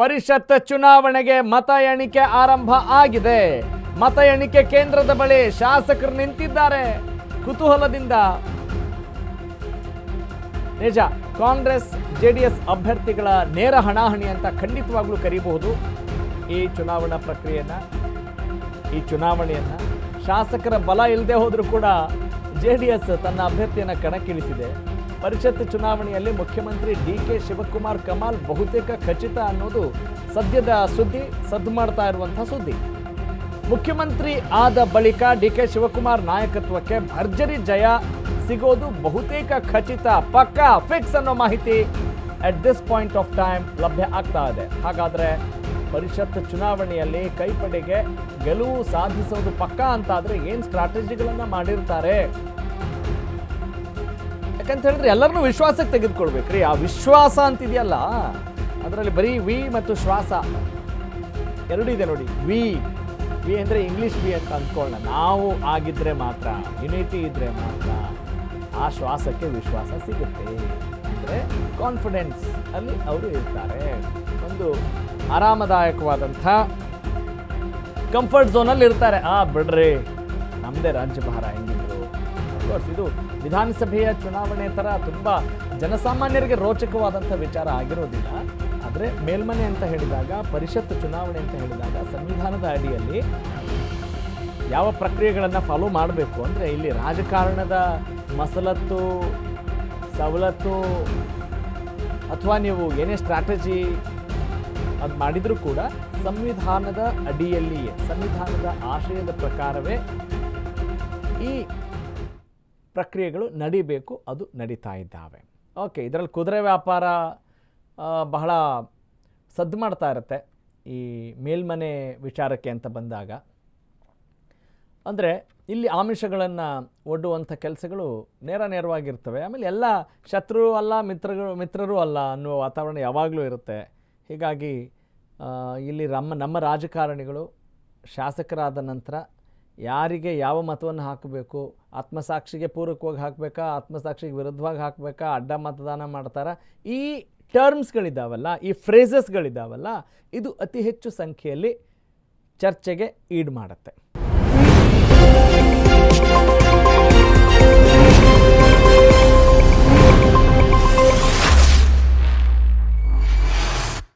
ಪರಿಷತ್ ಚುನಾವಣೆಗೆ ಮತ ಎಣಿಕೆ ಆರಂಭ ಆಗಿದೆ. ಮತ ಎಣಿಕೆ ಕೇಂದ್ರದ ಬಳಿ ಶಾಸಕರು ನಿಂತಿದ್ದಾರೆ ಕುತೂಹಲದಿಂದ. ನಿಜ, ಕಾಂಗ್ರೆಸ್ ಜೆಡಿಎಸ್ ಅಭ್ಯರ್ಥಿಗಳ ನೇರ ಹಣಾಹಣಿ ಅಂತ ಖಂಡಿತವಾಗ್ಲೂ ಕರೀಬಹುದು ಈ ಚುನಾವಣಾ ಪ್ರಕ್ರಿಯೆಯನ್ನ. ಈ ಚುನಾವಣೆಯನ್ನ ಶಾಸಕರ ಬಲ ಇಲ್ಲದೆ ಹೋದ್ರೂ ಕೂಡ ಜೆಡಿಎಸ್ ತನ್ನ ಅಭ್ಯರ್ಥಿಯನ್ನ ಕಣಕ್ಕಿಳಿಸಿದೆ. ಪರಿಷತ್ ಚುನಾವಣೆಯಲ್ಲಿ ಮುಖ್ಯಮಂತ್ರಿ ಡಿ.ಕೆ. ಶಿವಕುಮಾರ್ ಕಮಾಲ್ ಬಹುತೇಕ ಖಚಿತ ಅನ್ನೋದು ಸದ್ಯದ ಸುದ್ದಿ, ಸದ್ದು ಮಾಡ್ತಾ ಇರುವಂತಹ ಸುದ್ದಿ. ಮುಖ್ಯಮಂತ್ರಿ ಆದ ಬಳಿಕ ಡಿ.ಕೆ. ಶಿವಕುಮಾರ್ ನಾಯಕತ್ವಕ್ಕೆ ಭರ್ಜರಿ ಜಯ ಸಿಗೋದು ಬಹುತೇಕ ಖಚಿತ, ಪಕ್ಕಾ, ಫಿಕ್ಸ್ ಅನ್ನೋ ಮಾಹಿತಿ at this point of time ಲಭ್ಯ ಆಗ್ತಾ ಇದೆ. ಹಾಗಾದ್ರೆ ಪರಿಷತ್ ಚುನಾವಣೆಯಲ್ಲಿ ಕೈಪಡೆಗೆ ಗೆಲುವು ಸಾಧಿಸೋದು ಪಕ್ಕಾ ಅಂತಾದ್ರೆ ಏನ್ ಸ್ಟ್ರಾಟಜಿಗಳನ್ನ ಮಾಡಿರ್ತಾರೆ? ಯಾಕಂತ ಹೇಳಿದ್ರೆ ಎಲ್ಲರನ್ನೂ ವಿಶ್ವಾಸಕ್ಕೆ ತೆಗೆದುಕೊಳ್ಬೇಕ್ರಿ. ಆ ವಿಶ್ವಾಸ ಅಂತಿದೆಯಲ್ಲ, ಅದರಲ್ಲಿ ಬರೀ ವಿ ಮತ್ತು ಶ್ವಾಸ ಎರಡೂ ಇದೆ ನೋಡಿ. ವಿ ಅಂದರೆ ಇಂಗ್ಲಿಷ್ ವಿ ಅಂತ ಅಂದ್ಕೊಳ್ಳೋಣ. ನಾವು ಆಗಿದ್ರೆ ಮಾತ್ರ, ಯುನಿಟಿ ಇದ್ರೆ ಮಾತ್ರ ಆ ಶ್ವಾಸಕ್ಕೆ ವಿಶ್ವಾಸ ಸಿಗುತ್ತೆ. ಅಂದರೆ ಕಾನ್ಫಿಡೆನ್ಸ್ ಅಲ್ಲಿ ಅವರು ಇರ್ತಾರೆ. ಒಂದು ಆರಾಮದಾಯಕವಾದಂಥ ಕಂಫರ್ಟ್ ಝೋನಲ್ಲಿ ಇರ್ತಾರೆ. ಬಿಡ್ರಿ, ನಮ್ಮದೇ ರಾಜ್ಯಭಾರ ಹೆಂಗಿದ್ರು. ಅಫ್ಕೋರ್ಸ್ ಇದು ವಿಧಾನಸಭೆಯ ಚುನಾವಣೆ ಥರ ತುಂಬ ಜನಸಾಮಾನ್ಯರಿಗೆ ರೋಚಕವಾದಂಥ ವಿಚಾರ ಆಗಿರೋದಿಲ್ಲ. ಆದರೆ ಮೇಲ್ಮನೆ ಅಂತ ಹೇಳಿದಾಗ, ಪರಿಷತ್ ಚುನಾವಣೆ ಅಂತ ಹೇಳಿದಾಗ ಸಂವಿಧಾನದ ಅಡಿಯಲ್ಲಿ ಯಾವ ಪ್ರಕ್ರಿಯೆಗಳನ್ನು ಫಾಲೋ ಮಾಡಬೇಕು ಅಂದರೆ, ಇಲ್ಲಿ ರಾಜಕಾರಣದ ಮಸಲತ್ತು, ಸವಲತ್ತು ಅಥವಾ ನೀವು ಏನೇ ಸ್ಟ್ರಾಟಜಿ ಅದು ಮಾಡಿದರೂ ಕೂಡ ಸಂವಿಧಾನದ ಅಡಿಯಲ್ಲಿಯೇ, ಸಂವಿಧಾನದ ಆಶಯದ ಪ್ರಕಾರವೇ ಈ ಪ್ರಕ್ರಿಯೆಗಳು ನಡಿಬೇಕು. ಅದು ನಡೀತಾ ಇದ್ದಾವೆ. ಓಕೆ, ಇದರಲ್ಲಿ ಕುದುರೆ ವ್ಯಾಪಾರ ಬಹಳ ಸದ್ದು ಮಾಡ್ತಾ ಇರುತ್ತೆ ಈ ಮೇಲ್ಮನೆ ವಿಚಾರಕ್ಕೆ ಅಂತ ಬಂದಾಗ. ಅಂದರೆ ಇಲ್ಲಿ ಆಮಿಷಗಳನ್ನು ಒಡ್ಡುವಂಥ ಕೆಲಸಗಳು ನೇರವಾಗಿರ್ತವೆ. ಆಮೇಲೆ ಎಲ್ಲ ಶತ್ರು ಅಲ್ಲ, ಮಿತ್ರರು ಅಲ್ಲ ಅನ್ನುವ ವಾತಾವರಣ ಯಾವಾಗಲೂ ಇರುತ್ತೆ. ಹೀಗಾಗಿ ಇಲ್ಲಿ ನಮ್ಮ ರಾಜಕಾರಣಿಗಳು ಶಾಸಕರಾದ ನಂತರ ಯಾರಿಗೆ ಯಾವ ಮತವನ್ನು ಹಾಕಬೇಕು, ಆತ್ಮಸಾಕ್ಷಿಗೆ ಪೂರಕವಾಗಿ ಹಾಕಬೇಕಾ, ಆತ್ಮಸಾಕ್ಷಿಗೆ ವಿರುದ್ಧವಾಗಿ ಹಾಕಬೇಕಾ, ಅಡ್ಡ ಮತದಾನ ಮಾಡ್ತಾರಾ, ಈ ಟರ್ಮ್ಸ್ಗಳಿದ್ದಾವಲ್ಲ, ಈ ಫ್ರೇಸಸ್ಗಳಿದ್ದಾವಲ್ಲ, ಇದು ಅತಿ ಹೆಚ್ಚು ಸಂಖ್ಯೆಯಲ್ಲಿ ಚರ್ಚೆಗೆ ಈಡು ಮಾಡುತ್ತೆ.